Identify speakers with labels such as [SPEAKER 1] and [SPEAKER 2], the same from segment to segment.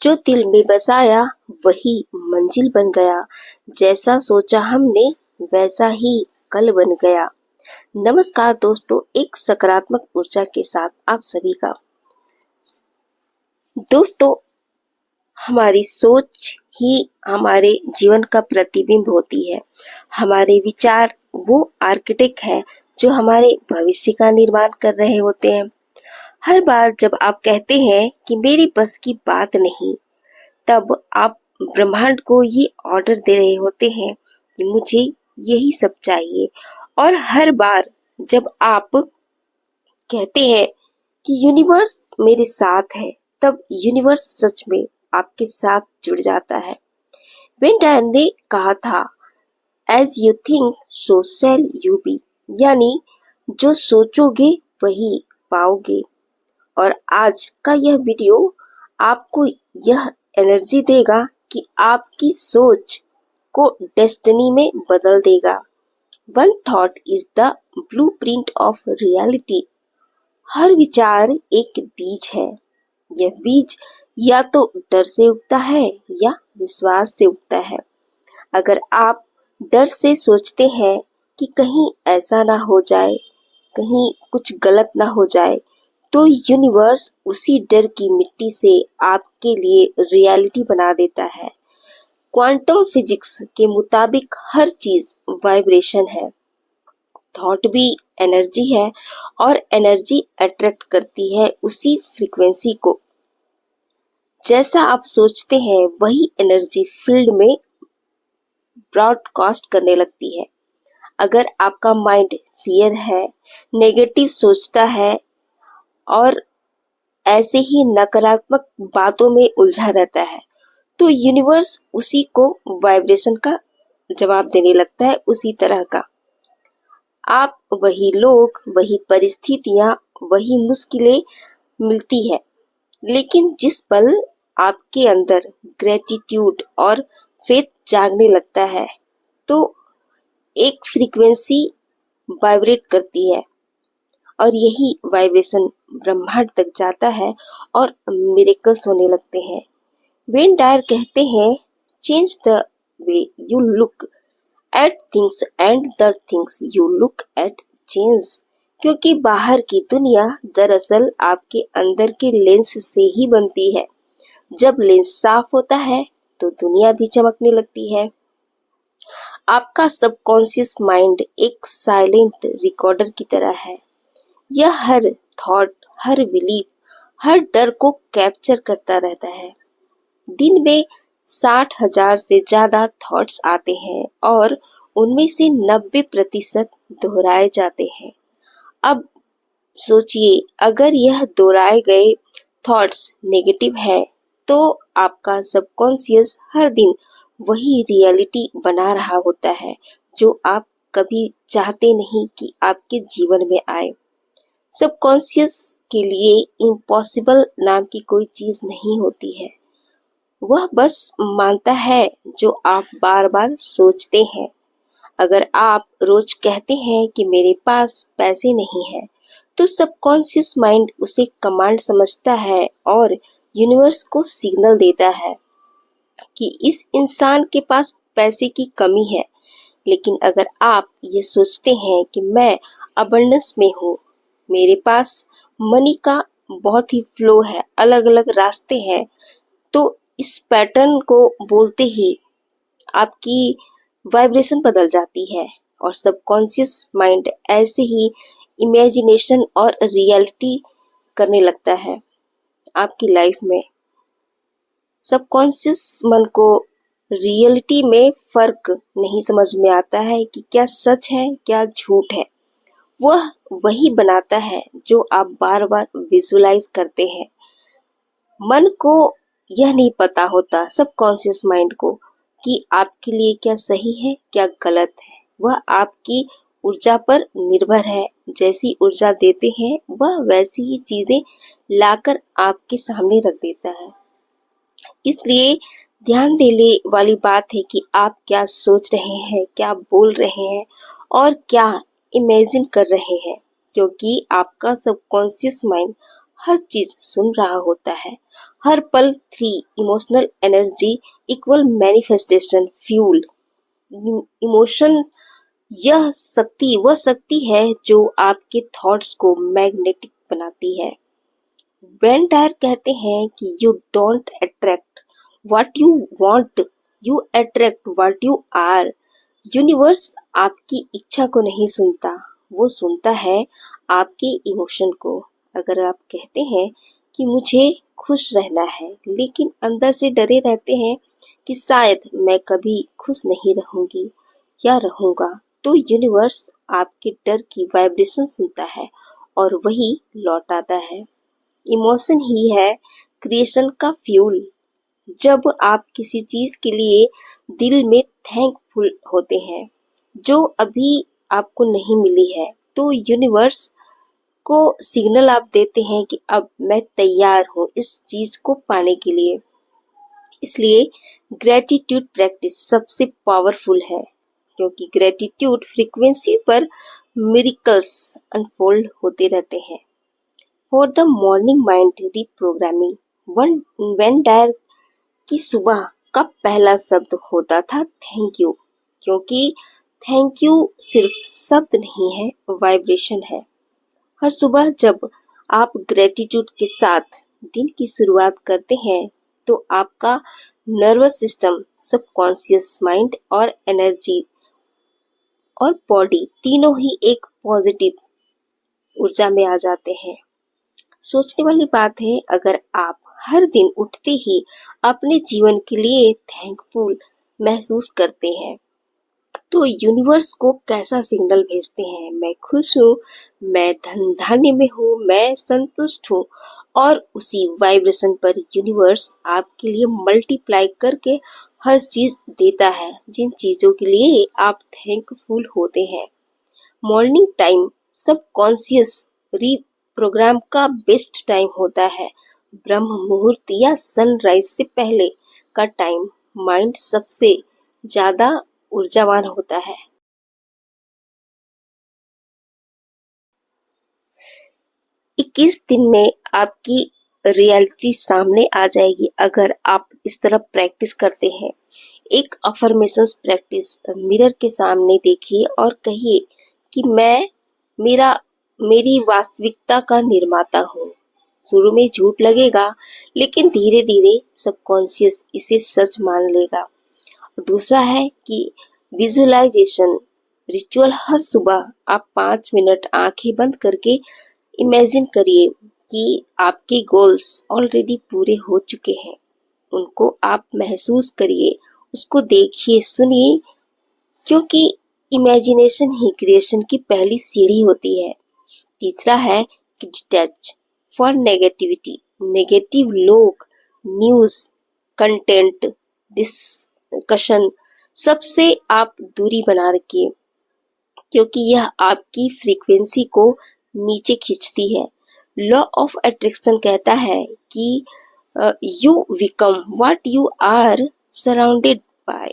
[SPEAKER 1] जो दिल में बसाया वही मंजिल बन गया। जैसा सोचा हमने वैसा ही कल बन गया। नमस्कार दोस्तों, एक सकारात्मक ऊर्जा के साथ आप सभी का। दोस्तों, हमारी सोच ही हमारे जीवन का प्रतिबिंब होती है। हमारे विचार वो आर्किटेक्ट है जो हमारे भविष्य का निर्माण कर रहे होते हैं। हर बार जब आप कहते हैं कि मेरी बस की बात नहीं, तब आप ब्रह्मांड को ये ऑर्डर दे रहे होते हैं कि मुझे यही सब चाहिए। और हर बार जब आप कहते हैं कि यूनिवर्स मेरे साथ है, तब यूनिवर्स सच में आपके साथ जुड़ जाता है। वेन डायर ने कहा था, as you think so shall you be, यानी जो सोचोगे वही पाओगे। और आज का यह वीडियो आपको यह एनर्जी देगा कि आपकी सोच को डेस्टिनी में बदल देगा। One thought is the blueprint of reality. हर विचार एक बीज है। यह बीज या तो डर से उगता है या विश्वास से उगता है। अगर आप डर से सोचते हैं कि कहीं ऐसा ना हो जाए, कहीं कुछ गलत ना हो जाए, तो यूनिवर्स उसी डर की मिट्टी से आपके लिए रियलिटी बना देता है। क्वांटम फिजिक्स के मुताबिक हर चीज वाइब्रेशन है। थॉट भी एनर्जी है और एनर्जी अट्रैक्ट करती है उसी फ्रीक्वेंसी को। जैसा आप सोचते हैं वही एनर्जी फील्ड में ब्रॉडकास्ट करने लगती है। अगर आपका माइंड फियर है, नेगेटिव सोचता है और ऐसे ही नकारात्मक बातों में उलझा रहता है, तो यूनिवर्स उसी को वाइब्रेशन का जवाब देने लगता है, उसी तरह का। आप वही लोग, वही परिस्थितियां, वही मुश्किलें मिलती है, लेकिन जिस पल आपके अंदर ग्रेटिट्यूड और फेथ जागने लगता है, तो एक फ्रीक्वेंसी वाइब्रेट करती है और यही वाइब्रेशन ब्रह्मांड तक जाता है और मिरेकल्स होने लगते हैं। वेन डायर कहते हैं, change the way you look at things and the things you look at change. क्योंकि बाहर की दुनिया दरअसल आपके अंदर के लेंस से ही बनती है। जब लेंस साफ होता है तो दुनिया भी चमकने लगती है। आपका सबकॉन्शियस माइंड एक साइलेंट रिकॉर्डर की तरह है। यह हर थॉट, हर बिलीफ, हर डर को कैप्चर करता रहता है। दिन में 60,000 से ज्यादा थॉट्स आते हैं और उनमें से 90% दोहराए जाते हैं। अब सोचिए, अगर यह दोहराए गए थॉट्स नेगेटिव है, तो आपका सबकॉन्शियस हर दिन वही रियलिटी बना रहा होता है जो आप कभी चाहते नहीं कि आपके जीवन में आए। सबकॉन्शियस के लिए इम्पॉसिबल नाम की कोई चीज नहीं होती है। वह बस मानता है जो आप बार बार सोचते हैं। अगर आप रोज कहते हैं कि मेरे पास पैसे नहीं है, तो सबकॉन्शियस माइंड उसे कमांड समझता है और यूनिवर्स को सिग्नल देता है कि इस इंसान के पास पैसे की कमी है। लेकिन अगर आप ये सोचते हैं कि मैं अबंडेंस में हूँ, मेरे पास मनी का बहुत ही फ्लो है, अलग अलग रास्ते हैं, तो इस पैटर्न को बोलते ही आपकी वाइब्रेशन बदल जाती है और सबकॉन्शियस माइंड ऐसे ही इमेजिनेशन और रियलिटी करने लगता है आपकी लाइफ में। सबकॉन्शियस मन को रियलिटी में फर्क नहीं समझ में आता है कि क्या सच है, क्या झूठ है। वह वही बनाता है जो आप बार बार विजुलाइज करते हैं। मन को यह नहीं पता होता, सबकॉन्शियस माइंड को, कि आपके लिए क्या सही है, क्या गलत है। वह आपकी ऊर्जा पर निर्भर है। जैसी ऊर्जा देते हैं, वह वैसी ही चीजें लाकर आपके सामने रख देता है। इसलिए ध्यान देने वाली बात है कि आप क्या सोच रहे हैं, क्या बोल रहे हैं और क्या इमेजिन कर रहे हैं, क्योंकि आपका सबकॉन्शियस माइंड हर चीज सुन रहा होता है, हर पल 3 emotional energy equal manifestation fuel. Emotion वह शक्ति है जो आपके थॉट्स को मैग्नेटिक बनाती है। वेन डायर कहते हैं कि you don't attract what you want, you attract what you are. Universe आपकी इच्छा को नहीं सुनता, वो सुनता है आपके इमोशन को। अगर आप कहते हैं कि मुझे खुश रहना है, लेकिन अंदर से डरे रहते हैं कि शायद मैं कभी खुश नहीं रहूंगी या रहूंगा, तो यूनिवर्स आपके डर की वाइब्रेशन सुनता है और वही लौटाता है। इमोशन ही है क्रिएशन का फ्यूल। जब आप किसी चीज के लिए दिल में थैंकफुल होते हैं जो अभी आपको नहीं मिली है, तो यूनिवर्स को सिग्नल आप देते हैं कि अब मैं तैयार हूँ इस चीज को पाने के लिए। इसलिए ग्रेटिट्यूड प्रैक्टिस सबसे पावरफुल है, क्योंकि ग्रेटिट्यूड फ्रीक्वेंसी पर मिरेकल्स अनफोल्ड होते रहते हैं। For the morning mind reprogramming, Wayne वेन डायर की सुबह का पहला शब्द होता था थैंक यू, क्योंकि थैंक यू सिर्फ शब्द नहीं है, वाइब्रेशन है। हर सुबह जब आप ग्रेटिट्यूड के साथ दिन की शुरुआत करते हैं, तो आपका नर्वस सिस्टम, सबकॉन्शियस माइंड और एनर्जी और बॉडी तीनों ही एक पॉजिटिव ऊर्जा में आ जाते हैं। सोचने वाली बात है, अगर आप हर दिन उठते ही अपने जीवन के लिए थैंकफुल महसूस करते हैं, तो यूनिवर्स को कैसा सिग्नल भेजते हैं? मैं खुश हूँ, मैं धन धान्य में हूँ, मैं संतुष्ट हूँ। और उसी वाइब्रेशन पर यूनिवर्स आपके लिए मल्टीप्लाई करके हर चीज देता है, जिन चीजों के लिए आप थैंकफुल होते हैं। मॉर्निंग टाइम सबकॉन्शियस रीप्रोग्राम का बेस्ट टाइम होता है। ब्रह्म मुहूर्त या सनराइज से पहले का टाइम माइंड सबसे ज्यादा ऊर्जावान होता है। 21 दिन में आपकी रियलिटी सामने आ जाएगी अगर आप इस तरह प्रैक्टिस करते हैं। एक अफर्मेशंस प्रैक्टिस, मिरर के सामने देखिए और कहिए कि मैं मेरा मेरी वास्तविकता का निर्माता हूँ। शुरू में झूठ लगेगा, लेकिन धीरे धीरे सबकॉन्शियस इसे सच मान लेगा। दूसरा है कि विजुअलाइजेशन रिचुअल, हर सुबह आप 5 मिनट आंखें बंद करके इमेजिन करिए कि आपके गोल्स ऑलरेडी पूरे हो चुके हैं। उनको आप महसूस करिए, उसको देखिए, सुनिए, क्योंकि इमेजिनेशन ही क्रिएशन की पहली सीढ़ी होती है। तीसरा है कि डिटैच फॉर नेगेटिविटी, नेगेटिव लोग, न्यूज, कंटेंट, डिस्कशन, सबसे आप दूरी बना रखिए, क्योंकि यह आपकी फ्रीक्वेंसी को नीचे खींचती है। लॉ ऑफ अट्रैक्शन कहता है कि you become what you are surrounded by.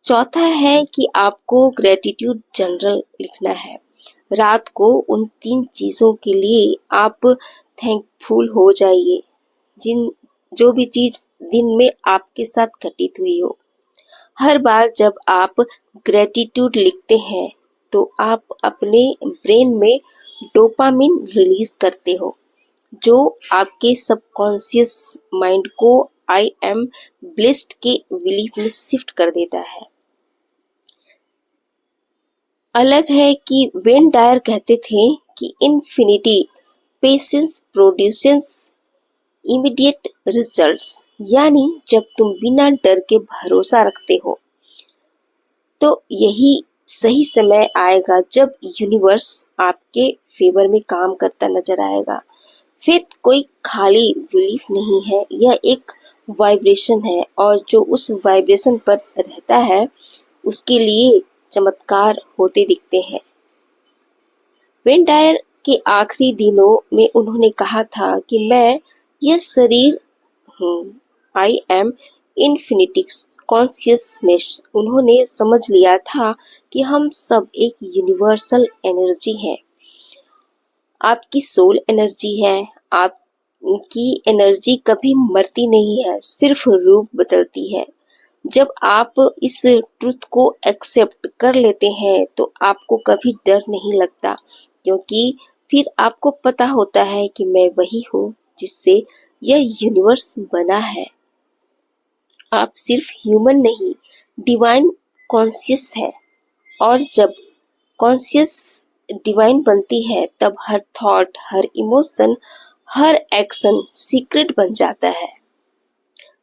[SPEAKER 1] चौथा है कि आपको ग्रेटिट्यूड जनरल लिखना है। रात को उन 3 चीजों के लिए आप थैंकफुल हो जाइए, जो भी चीज दिन में आपके साथ घटित हुई हो। हर बार जब आप ग्रेटिट्यूड लिखते हैं, तो आप अपने ब्रेन में डोपामिन रिलीज करते हो, जो आपके सबकॉन्शियस माइंड को आई एम ब्लेस्ड के बिलीफ में शिफ्ट कर देता है। अलग है कि वेन डायर कहते थे कि infinity patience produces immediate results, यानी जब तुम बिना डर के भरोसा रखते हो, तो यही सही समय आएगा जब यूनिवर्स आपके फेवर में काम करता नजर आएगा। फेथ कोई खाली बिलीफ नहीं है, यह एक वाइब्रेशन है, और जो उस वाइब्रेशन पर रहता है उसके लिए चमत्कार होते दिखते हैं। वेन डायर के आखिरी दिनों में उन्होंने कहा था कि मैं यह शरीर हूँ, आई एम इन्फिनिटी कॉन्शियसनेस। उन्होंने समझ लिया था कि हम सब एक यूनिवर्सल एनर्जी है। आपकी सोल एनर्जी है, आप की एनर्जी कभी मरती नहीं है, सिर्फ रूप बदलती है। जब आप इस ट्रुथ को एक्सेप्ट कर लेते हैं तो आपको कभी डर नहीं लगता, क्योंकि फिर आपको पता होता है कि मैं वही हूँ जिससे यह यूनिवर्स बना है। आप सिर्फ ह्यूमन नहीं, डिवाइन कॉन्शियस है। और जब कॉन्शियस डिवाइन बनती है तब हर थॉट, हर इमोशन, हर एक्शन सीक्रेट बन जाता है।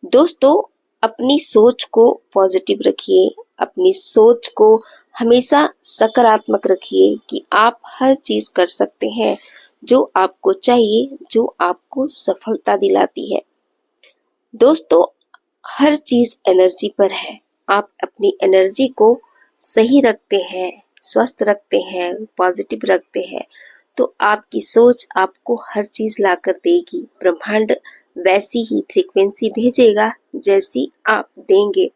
[SPEAKER 1] दोस्तों, अपनी सोच को पॉजिटिव रखिए, अपनी सोच को हमेशा सकारात्मक रखिए कि आप हर चीज कर सकते हैं जो आपको चाहिए, जो आपको सफलता दिलाती है। दोस्तों, हर चीज एनर्जी पर है। आप अपनी एनर्जी को सही रखते हैं, स्वस्थ रखते हैं, पॉजिटिव रखते हैं, तो आपकी सोच आपको हर चीज लाकर देगी। ब्रह्मांड वैसी ही फ्रीक्वेंसी भेजेगा जैसी आप देंगे।